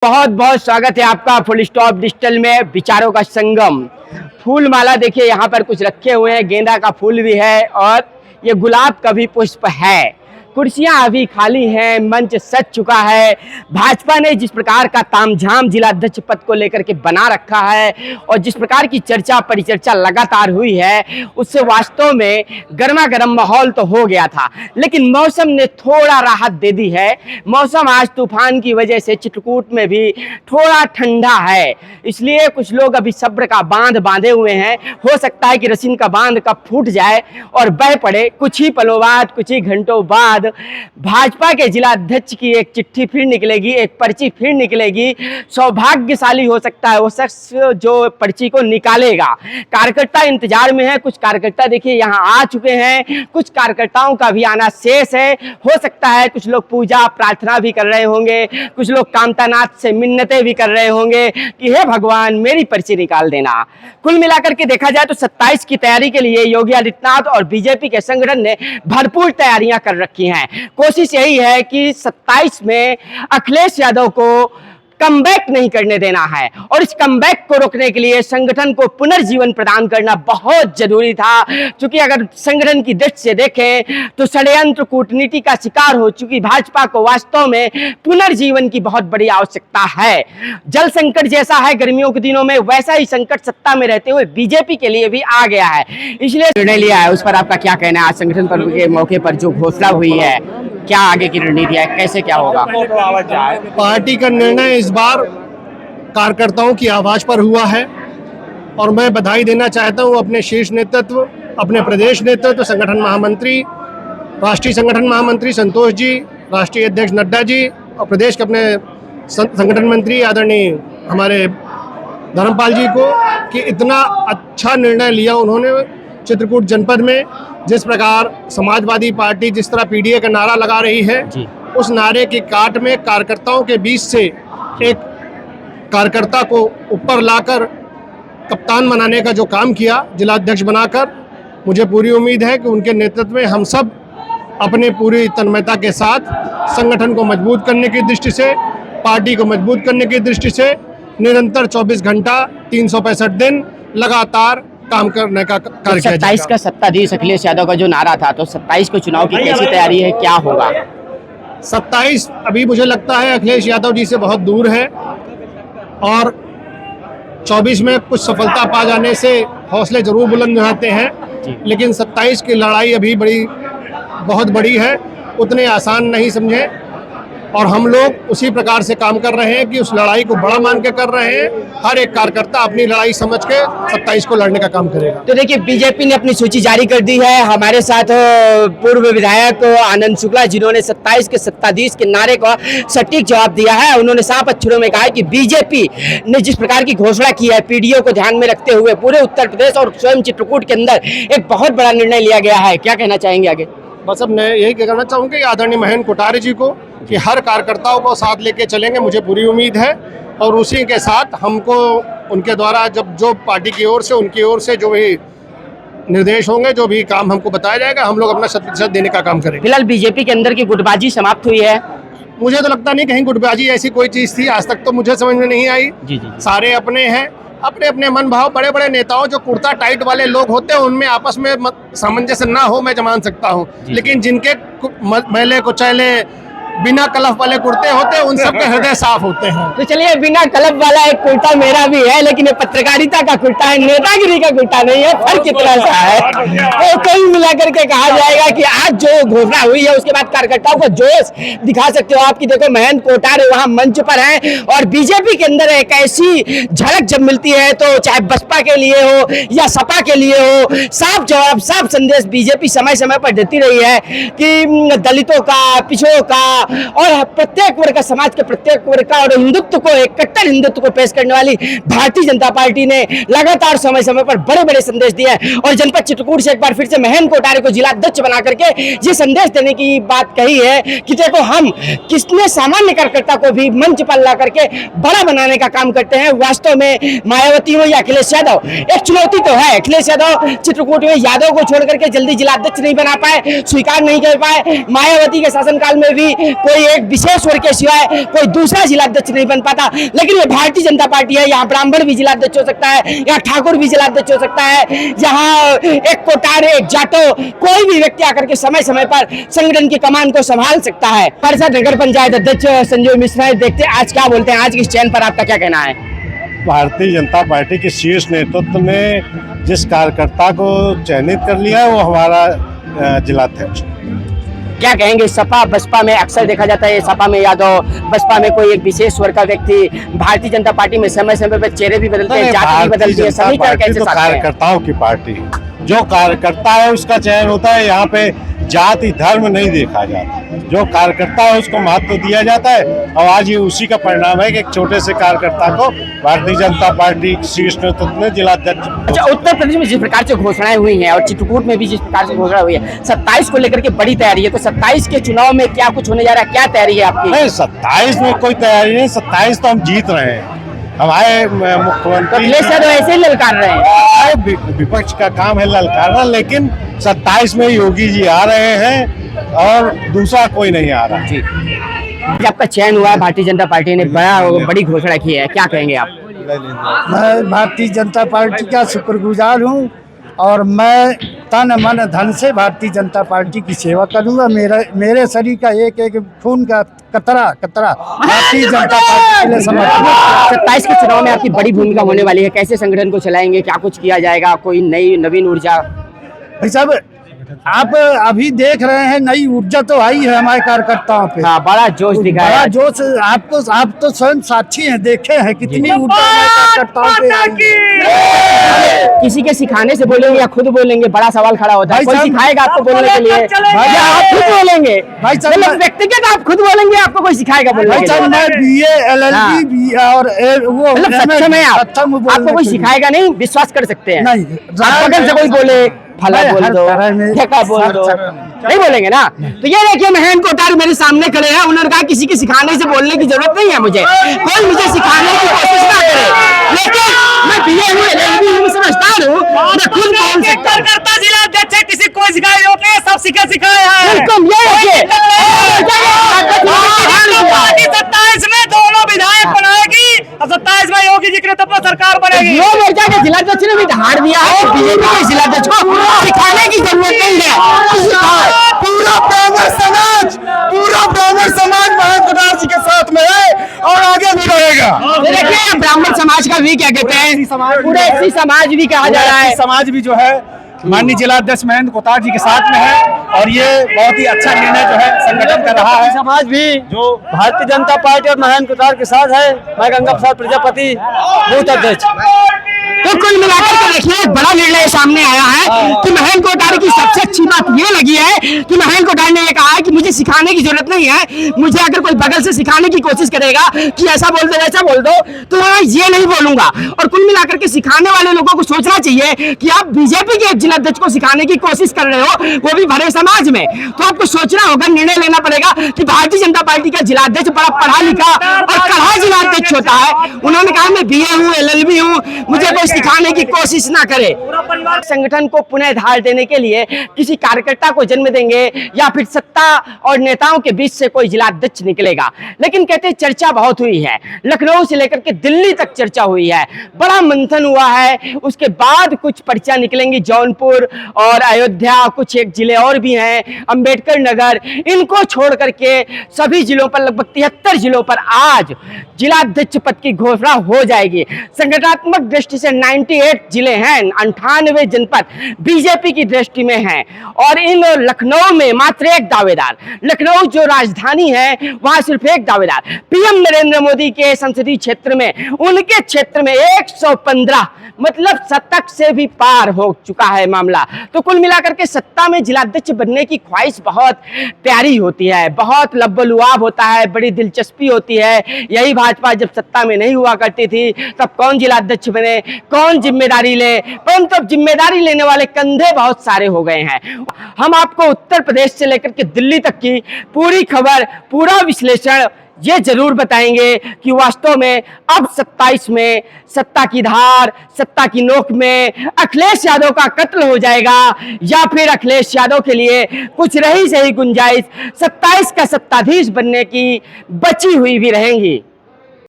बहुत बहुत स्वागत है आपका फुल स्टॉप डिजिटल में विचारों का संगम। फूल माला देखिए यहाँ पर कुछ रखे हुए हैं, गेंदा का फूल भी है और ये गुलाब का भी पुष्प है। कुर्सियां अभी खाली हैं, मंच सज चुका है। भाजपा ने जिस प्रकार का तामझाम जिला अध्यक्ष पद को लेकर के बना रखा है और जिस प्रकार की चर्चा परिचर्चा लगातार हुई है, उससे वास्तव में गर्मा गर्म माहौल तो हो गया था, लेकिन मौसम ने थोड़ा राहत दे दी है। मौसम आज तूफान की वजह से चित्रकूट में भी थोड़ा ठंडा है, इसलिए कुछ लोग अभी सब्र का बांध बांधे हुए हैं। हो सकता है कि रसीन का बांध कब फूट जाए और बह पड़े। कुछ ही पलों बाद, कुछ ही घंटों बाद भाजपा के जिला अध्यक्ष की एक चिट्ठी फिर निकलेगी, एक पर्ची फिर निकलेगी। सौभाग्यशाली हो सकता है वो शख्स जो पर्ची को निकालेगा। कार्यकर्ता इंतजार में है, कुछ कार्यकर्ता देखिए यहाँ आ चुके हैं, कुछ कार्यकर्ताओं का भी आना शेष है। हो सकता है कुछ लोग पूजा प्रार्थना भी कर रहे होंगे, कुछ लोग कामतानाथ से मिन्नतें भी कर रहे होंगे कि हे भगवान मेरी पर्ची निकाल देना। कुल मिलाकर के देखा जाए तो 27 की तैयारी के लिए योगी आदित्यनाथ और बीजेपी के संगठन ने भरपूर तैयारियां कर रखी हैं। कोशिश यही है कि 27 में अखिलेश यादव को कमबैक नहीं करने देना है और इस कमबैक को रोकने के लिए संगठन को पुनर्जीवन प्रदान करना बहुत जरूरी था। क्योंकि अगर संगठन की दृष्टि से देखें तो षड्यंत्र कूटनीति का शिकार हो चुकी भाजपा को वास्तव में पुनर्जीवन की बहुत बड़ी आवश्यकता है। जल संकट जैसा है गर्मियों के दिनों में, वैसा ही संकट सत्ता में रहते हुए बीजेपी के लिए भी आ गया है, इसलिए निर्णय लिया है। उस पर आपका क्या कहना है? आज संगठन पर्व के मौके पर जो घोषणा हुई है, क्या आगे की रणनीति है, कैसे क्या होगा? पार्टी का निर्णय इस बार कार्यकर्ताओं की आवाज पर हुआ है और मैं बधाई देना चाहता हूं अपने शीर्ष नेतृत्व, अपने प्रदेश नेतृत्व, संगठन महामंत्री, राष्ट्रीय संगठन महामंत्री संतोष जी, राष्ट्रीय अध्यक्ष नड्डा जी और प्रदेश के अपने संगठन मंत्री आदरणीय हमारे धर्मपाल जी को कि इतना अच्छा निर्णय लिया उन्होंने। चित्रकूट जनपद में जिस प्रकार समाजवादी पार्टी जिस तरह पीडीए का नारा लगा रही है, उस नारे की काट में कार्यकर्ताओं के बीच से एक कार्यकर्ता को ऊपर लाकर कप्तान बनाने का जो काम किया जिलाध्यक्ष बनाकर, मुझे पूरी उम्मीद है कि उनके नेतृत्व में हम सब अपने पूरी तन्मयता के साथ संगठन को मजबूत करने की दृष्टि से, पार्टी को मजबूत करने की दृष्टि से निरंतर 24 घंटा 365 दिन लगातार काम करने का कार्य किया। 27 का सत्ताधीश अखिलेश यादव का जो नारा था, तो 27 को चुनाव की कैसी तैयारी है, क्या होगा? 27 अभी मुझे लगता है अखिलेश यादव जी से बहुत दूर है और 24 में कुछ सफलता पा जाने से हौसले जरूर बुलंद रहते हैं, लेकिन 27 की लड़ाई अभी बहुत बड़ी है, उतने आसान नहीं समझे और हम लोग उसी प्रकार से काम कर रहे हैं कि उस लड़ाई को बड़ा मान के कर रहे हैं। हर एक कार्यकर्ता अपनी लड़ाई समझ के 27 को लड़ने का काम करेगा। तो देखिए बीजेपी ने अपनी सूची जारी कर दी है। हमारे साथ पूर्व विधायक आनंद शुक्ला, जिन्होंने 27 के सत्ताधीश के नारे का सटीक जवाब दिया है। उन्होंने साफ अक्षरों में कहा है कि बीजेपी ने जिस प्रकार की घोषणा की है, पीडीओ को ध्यान में रखते हुए पूरे उत्तर प्रदेश और स्वयं चित्रकूट के अंदर एक बहुत बड़ा निर्णय लिया गया है। क्या कहना चाहेंगे आगे? बस अब मैं यही कहना चाहूँगा आदरणीय महेंद्र कोठारी जी को कि हर कार्यकर्ताओं को साथ लेके चलेंगे, मुझे पूरी उम्मीद है और उसी के साथ हमको उनके द्वारा जब जो पार्टी की ओर से, उनकी ओर से जो भी निर्देश होंगे, जो भी काम हमको बताया जाएगा, हम लोग अपना 100% देने का काम करेंगे। फिलहाल बीजेपी के अंदर की गुटबाजी समाप्त हुई है? मुझे तो लगता नहीं कहीं गुटबाजी ऐसी कोई चीज़ थी, आज तक तो मुझे समझ में नहीं आई। सारे अपने हैं, अपने अपने मन भाव। बड़े बड़े नेताओं जो कुर्ता टाइट वाले लोग होते हैं उनमें आपस में सामंजस्य ना हो, मैं मान सकता हूँ, लेकिन जिनके मैले कुचैले बिना कलफ वाले कुर्ते होते हैं उन सबके हृदय साफ होते हैं। तो चलिए, बिना कलफ वाला एक कुर्ता मेरा भी है, लेकिन ये पत्रकारिता का कुर्ता है, नेतागिरी का कुर्ता नहीं है। फर्क कितना सा है, तो कई मिलाकर के कहा जाएगा कि आज जो घोषणा हुई है उसके बाद कार्यकर्ताओं को जोश दिखा सकते हो आपकी। देखो महेंद्र कोठारी वहां मंच पर है और बीजेपी के अंदर एक ऐसी झलक जब मिलती है, तो चाहे बसपा के लिए हो या सपा के लिए हो, साफ जवाब, साफ संदेश बीजेपी समय समय पर देती रही है कि दलितों का, पिछड़ों का और प्रत्येक वर्ग का, समाज के प्रत्येक वर्ग का और हिंदुत्व को, एक कट्टर हिंदुत्व को पेश करने वाली भारतीय जनता पार्टी ने लगातार समय समय पर बड़े बड़े संदेश दिए हैं। और जनपद चित्रकूट से एक बार फिर से महेंद्र कोठारी को जिला अध्यक्ष बना करके ये संदेश देने की बात कही है कि देखो हम किसने सामान्य कार्यकर्ता को भी मंच पर ला करके बड़ा बनाने का काम करते हैं। वास्तव में मायावती हो या अखिलेश यादव, एक चुनौती तो है। अखिलेश यादव चित्रकूट में यादव को छोड़ करके जल्दी जिला अध्यक्ष नहीं बना पाए, स्वीकार नहीं कर पाए। मायावती के शासनकाल में भी कोई एक विशेष वर्ग के सिवाय कोई दूसरा जिलाध्यक्ष नहीं बन पाता। लेकिन ये भारतीय जनता पार्टी है, यहाँ ब्राह्मण भी जिलाध्यक्ष हो सकता है, यहाँ ठाकुर भी जिलाध्यक्ष हो सकता है, यहाँ एक कोटार, एक जाटो, कोई भी व्यक्ति आकर के समय समय पर संगठन की कमान को संभाल सकता है। परिषद नगर पंचायत अध्यक्ष संजय मिश्रा, देखते हैं आज क्या बोलते हैं। आज के इस चयन पर आपका क्या कहना है? भारतीय जनता पार्टी के शीर्ष नेतृत्व ने जिस कार्यकर्ता को चयनित कर लिया है वो हमारा जिलाध्यक्ष। क्या कहेंगे? सपा बसपा में अक्सर देखा जाता है, सपा में यादव, बसपा में कोई एक विशेष वर्ग का व्यक्ति, भारतीय जनता पार्टी में समय समय पर चेहरे भी बदलते हैं, जाति भी बदलती है, समीकरण कैसे साधते हैं? कार्यकर्ताओं की पार्टी, जो कार्यकर्ता है उसका चयन होता है। यहाँ पे जाति धर्म नहीं देखा जाता, जो कार्यकर्ता है उसको महत्व दिया जाता है। और आज ये उसी का परिणाम है कि एक छोटे से कार्यकर्ता को भारतीय जनता पार्टी शीर्ष नेतृत्व ने जिलाध्यक्ष। अच्छा, उत्तर प्रदेश में जिस प्रकार से घोषणाएं हुई हैं और चित्रकूट में भी जिस प्रकार से घोषणा हुई है, 27 को लेकर के बड़ी तैयारी है, तो 27 के चुनाव में क्या कुछ होने जा रहा है, क्या तैयारी है आपकी? नहीं, 27 में कोई तैयारी नहीं, 27 तो हम जीत रहे हैं। हमारे मुख्यमंत्री तो ऐसे ही ललकार रहे हैं। विपक्ष का काम है ललकारना, लेकिन 27 में योगी जी आ रहे हैं और दूसरा कोई नहीं आ रहा। जी, आपका चयन हुआ है, भारतीय जनता पार्टी ने बड़ी घोषणा की है, क्या कहेंगे आप? मैं भारतीय जनता पार्टी का शुक्रगुजार हूँ और मैं तन मन धन से भारतीय जनता पार्टी की सेवा करूँगा। मेरे शरीर का एक एक खून का कतरा भारतीय जनता पार्टी के लिए समर्पित। 27 के चुनाव में आपकी बड़ी भूमिका होने वाली है, कैसे संगठन को चलाएंगे, क्या कुछ किया जाएगा, कोई नवीन ऊर्जा? भाई साहब, आप अभी देख रहे हैं नई ऊर्जा तो आई है हमारे कार्यकर्ताओं पे। हाँ, बड़ा जोश दिखाया, बड़ा जोश। आप तो स्वयं साक्षी हैं, देखे हैं कितनी ऊर्जा हमारे कार्यकर्ताओं पे आई। किसी के सिखाने से बोलेंगे या खुद बोलेंगे, बड़ा सवाल खड़ा होता है। कोई सिखाएगा आपको बोलने के लिए या आप खुद बोलेंगे? भाई साहब, मतलब व्यक्तिगत आप खुद बोलेंगे, आपको कोई सिखाएगा बोलने के लिए? मैं BA LLB और वो मतलब सक्षम है आप, आपको कोई सिखाएगा नहीं, विश्वास कर सकते हैं? नहीं, बगल से कोई बोले फला बोल दो, ठेका बोल दो, नहीं बोलेंगे ना? तो ये देखिए, महेंद्र कोठारी मेरे सामने खड़े हैं, उन्होंने कहा किसी के सिखाने से बोलने की जरूरत नहीं है मुझे, कोई मुझे सिखाने की कोशिश ना करे, लेकिन मैं BA हूँ, LLB हूँ, समझदार हूँ, मैं खुद बोल सकता हूँ। जिलाध्यक्ष किसी को सिखाए होते हैं, सब सिखाया है। बिल्कुल, ये देखिए 27 में दोनों विधायक बनाएगी और 27 में योगी जी के नेतृत्व में सरकार बनेगी। युवा मोर्चा के जिलाध्यक्ष ने भी धार दिया है, बीजेपी के जिलाध्यक्ष को सिखाने की जरूरत नहीं है। पूरा ब्राह्मण समाज महेंद्र कोठारी जी के साथ में है और आगे भी रहेगा। ये देखिए, ब्राह्मण समाज का भी क्या कहते हैं, पूरे एससी समाज भी कहा जा रहा है। समाज भी जो है माननीय जिलाध्यक्ष महेंद्र कोठारी जी के साथ में है और ये बहुत ही अच्छा निर्णय जो है संगठन कर रहा है। समाज भी जो भारतीय जनता पार्टी और महेंद्र कोठारी के साथ है। मैं गंगा प्रसाद प्रजापति, बूथ अध्यक्ष। तो कुल मिलाकर के देखिए, एक बड़ा निर्णय सामने आया है कि महेंद्र कोठारी की सबसे अच्छी बात ये लगी है कि महेंद्र कोठारी ने ये कहा है कि मुझे सिखाने की जरूरत नहीं है, मुझे अगर कोई बगल से सिखाने की कोशिश करेगा कि ऐसा बोल दो वैसा बोल दो, तो मैं ये नहीं बोलूंगा। और कुल मिलाकर के सिखाने वाले लोगों को सोचना चाहिए कि आप बीजेपी के जिलाध्यक्ष को सिखाने की कोशिश कर रहे हो, वो भी भरे समाज में, तो आपको सोचना होगा, निर्णय लेना पड़ेगा कि भारतीय जनता पार्टी का जिलाध्यक्ष बड़ा पढ़ा लिखा और कड़ा जिलाध्यक्ष होता है। उन्होंने कहा मैं BA हूँ, LLB हूँ, मुझे कोई सिखाने की कोशिश ना करे। संगठन को पुनः धार देने के लिए किसी कार्यकर्ता को जन्म देंगे या फिर सत्ता और नेताओं के बीच से कोई जिलाध्यक्ष निकलेगा। लेकिन कहते हैं चर्चा बहुत हुई है, लखनऊ से लेकर के दिल्ली तक चर्चा हुई है, बड़ा मंथन हुआ है, उसके बाद कुछ पर्चा निकलेंगी, जौनपुर और अयोध्या, कुछ एक जिले और भी हैं, अंबेडकर नगर, इनको छोड़ करके सभी जिलों पर, लगभग 73 जिलों पर आज जिलाध्यक्ष पद की घोषणा हो जाएगी। संगठनात्मक दृष्टि से 98 जिले हैं, 98 जनपद बीजेपी की दृष्टि में हैं और इन लखनऊ में मात्र एक दावेदार, लखनऊ जो राजधानी है वहां सिर्फ एक दावेदार, PM नरेंद्र मोदी के संसदीय क्षेत्र में, उनके क्षेत्र में 115, मतलब शतक से भी पार हो चुका है मामला। तो कुल मिलाकर के सत्ता में जिलाध्यक्ष बनने की ख्वाहिश बहुत प्यारी होती है, बहुत लब्बलुआब होता है, बड़ी दिलचस्पी होती है। यही भाजपा जब सत्ता में नहीं हुआ करती थी तब कौन जिलाध्यक्ष बने, कौन जिम्मेदारी ले, परंतु अब जिम्मेदारी लेने वाले कंधे बहुत सारे हो गए हैं। हम आपको उत्तर प्रदेश से लेकर के दिल्ली तक की पूरी खबर, पूरा विश्लेषण ये जरूर बताएंगे कि वास्तव में अब 27 में सत्ता की धार, सत्ता की नोक में अखिलेश यादव का कत्ल हो जाएगा या फिर अखिलेश यादव के लिए कुछ रही सही गुंजाइश 27 का सत्ताधीश बनने की बची हुई भी रहेंगी।